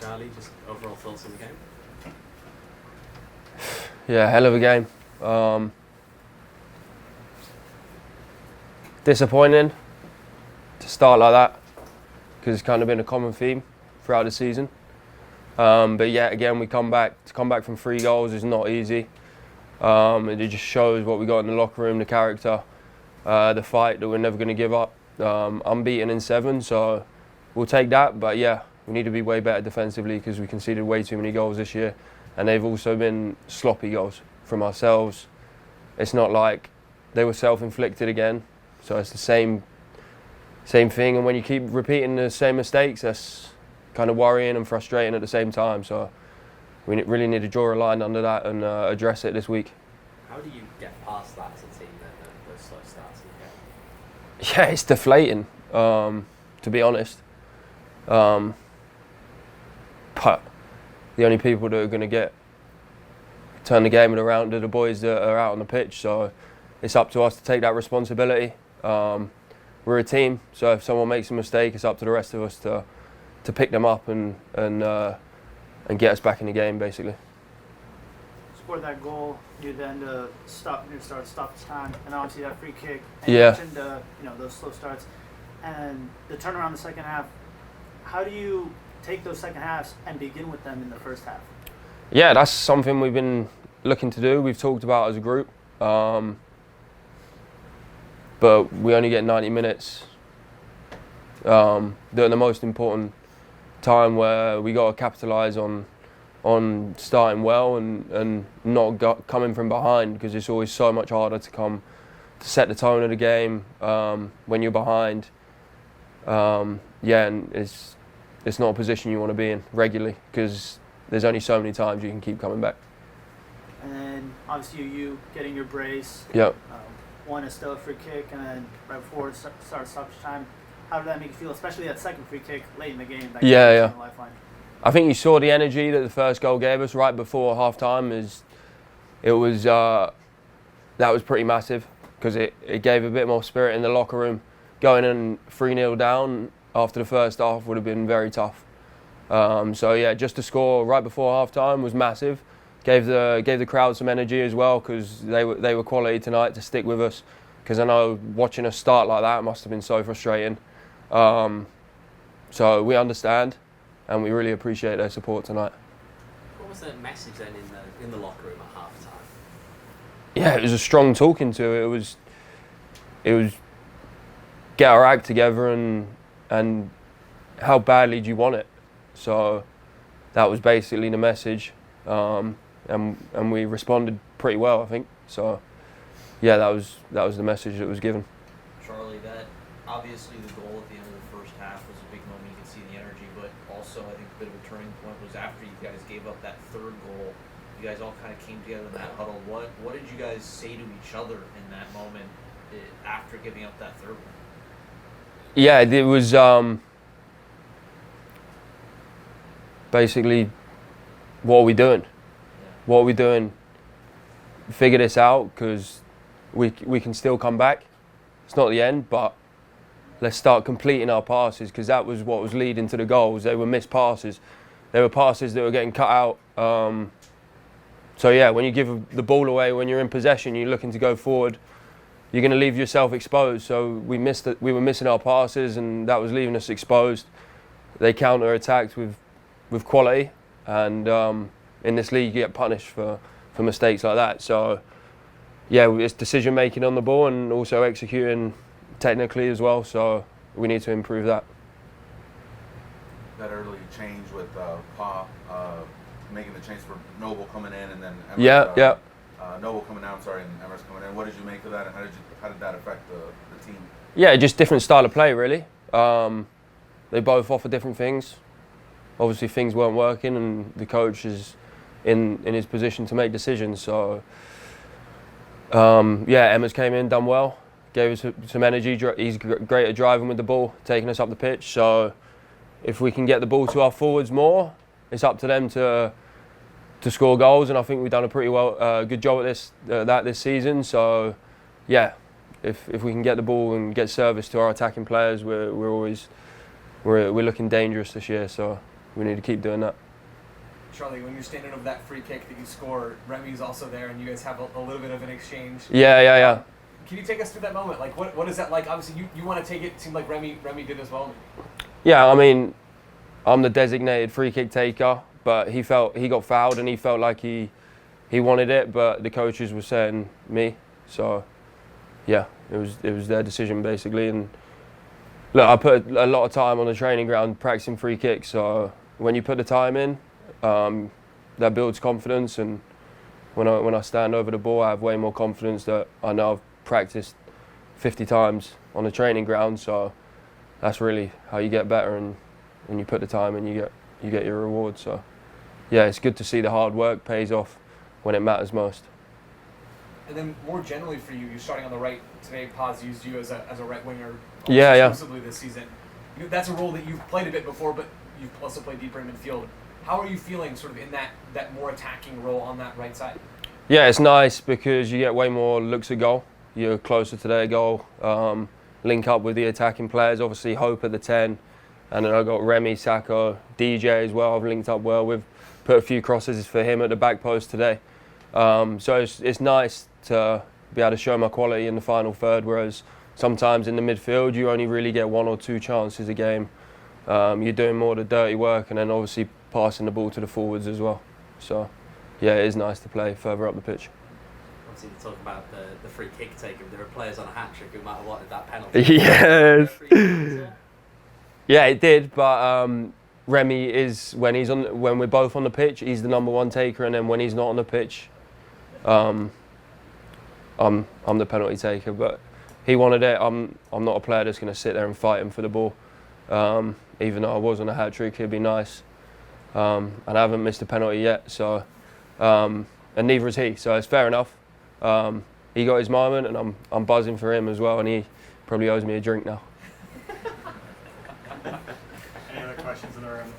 Charlie, just overall thoughts on the game? Yeah, hell of a game. Disappointing to start like that because it's kind of been a common theme throughout the season. But yeah, again, to come back from 3 goals is not easy. It just shows what we got in the locker room, the character, the fight that we're never going to give up. Unbeaten in 7, so we'll take that. But yeah, we need to be way better defensively because we conceded way too many goals this year. And they've also been sloppy goals from ourselves. It's not like they were self-inflicted again. So it's the same thing. And when you keep repeating the same mistakes, that's kind of worrying and frustrating at the same time. So we really need to draw a line under that and address it this week. How do you get past that as a team, those slow starts in the game? Yeah, it's deflating, to be honest. But the only people that are going to turn the game around are the boys that are out on the pitch. So it's up to us to take that responsibility. We're a team, so if someone makes a mistake, it's up to the rest of us to pick them up and get us back in the game, basically. Scored that goal near the end of stoppage time, and obviously that free kick. And Yeah. You mentioned those slow starts and the turnaround in the second half. How do you take those second halves and begin with them in the first half? Yeah, that's something we've been looking to do. We've talked about as a group, but we only get 90 minutes. They're the most important time where we got to capitalise on starting well and not coming from behind, because it's always so much harder to set the tone of the game when you're behind. And it's not a position you want to be in regularly because there's only so many times you can keep coming back. And then obviously you getting your brace. Yep. One is still a free kick, and then right before it starts stoppage time. How did that make you feel, especially that second free kick late in the game? Yeah. Lifeline? I think you saw the energy that the first goal gave us right before half time. That was pretty massive because it gave a bit more spirit in the locker room. Going in 3-0 down after the first half would have been very tough. So yeah, just to score right before half time was massive. Gave the crowd some energy as well because they were quality tonight to stick with us. Because I know watching us start like that must have been so frustrating. So we understand, and we really appreciate their support tonight. What was the message then in the locker room at half time? Yeah, it was a strong talking to. It was get our act together and how badly do you want it. So that was basically the message, and we responded pretty well, I think. So yeah, that was the message that was given. Charlie, that obviously the goal at the end of the first half was a big moment. You can see the energy, but also I think a bit of a turning point was after you guys gave up that third goal. You guys all kind of came together in that huddle. What did you guys say to each other in that moment after giving up that third one? Yeah, it was basically, what are we doing? Yeah. What are we doing? Figure this out because we can still come back. It's not the end, but let's start completing our passes because that was what was leading to the goals. They were missed passes. They were passes that were getting cut out. So yeah, when you give the ball away, when you're in possession, you're looking to go forward, you're going to leave yourself exposed. So we were missing our passes, and that was leaving us exposed. They counter-attacked with quality, and in this league you get punished for mistakes like that. So yeah, it's decision making on the ball and also executing technically as well. So we need to improve that. That early change with Pa making the change for Noble coming in and then Emers, Noble coming out, and Emers coming in. What did you make of that, and how did that affect the team? Yeah, just different style of play really. They both offer different things. Obviously things weren't working, and the coach is in his position to make decisions. So Emers came in, done well, gave us some energy. He's great at driving with the ball, taking us up the pitch. So if we can get the ball to our forwards more, it's up to them to score goals, and I think we've done a pretty good job at this season. So yeah, if we can get the ball and get service to our attacking players, we're looking dangerous this year. So we need to keep doing that. Charlie, when you're standing over that free kick that you score, Remy's also there, and you guys have a little bit of an exchange. Yeah. Can you take us through that moment? Like, what is that like? Obviously, you want to take it. It seemed like Remy did as well. Yeah, I mean, I'm the designated free kick taker, but he got fouled and he felt like he wanted it, but the coaches were saying me. So, yeah, it was their decision basically. And look, I put a lot of time on the training ground practicing free kicks. So when you put the time in, that builds confidence. And when I stand over the ball, I have way more confidence that I know I've practiced 50 times on the training ground. So that's really how you get better, and when you put the time in, you get your reward. So yeah, it's good to see the hard work pays off when it matters most. And then more generally for you, you're starting on the right today. Paz used you as a right winger exclusively this season. That's a role that you've played a bit before, but you've also played deeper in midfield. How are you feeling sort of in that more attacking role on that right side? Yeah, it's nice because you get way more looks at goal. You're closer to their goal. Link up with the attacking players. Obviously, Hope at the 10, and then I've got Remy, Sacco, DJ as well. I've linked up well with. Put a few crosses for him at the back post today. So it's nice to be able to show my quality in the final third, whereas sometimes in the midfield you only really get 1 or 2 chances a game. You're doing more of the dirty work and then obviously passing the ball to the forwards as well. So yeah, it is nice to play further up the pitch. Obviously, you talk about the free kick taker. There are players on a hat trick who might have wanted that penalty. Yes. Yeah, it did, but Remy is when we're both on the pitch, he's the number 1 taker, and then when he's not on the pitch, I'm the penalty taker. But he wanted it. I'm not a player that's going to sit there and fight him for the ball. Even though I was on a hat trick, it'd be nice. And I haven't missed a penalty yet, so and neither has he. So it's fair enough. He got his moment, and I'm buzzing for him as well. And he probably owes me a drink now. Any other questions in the room?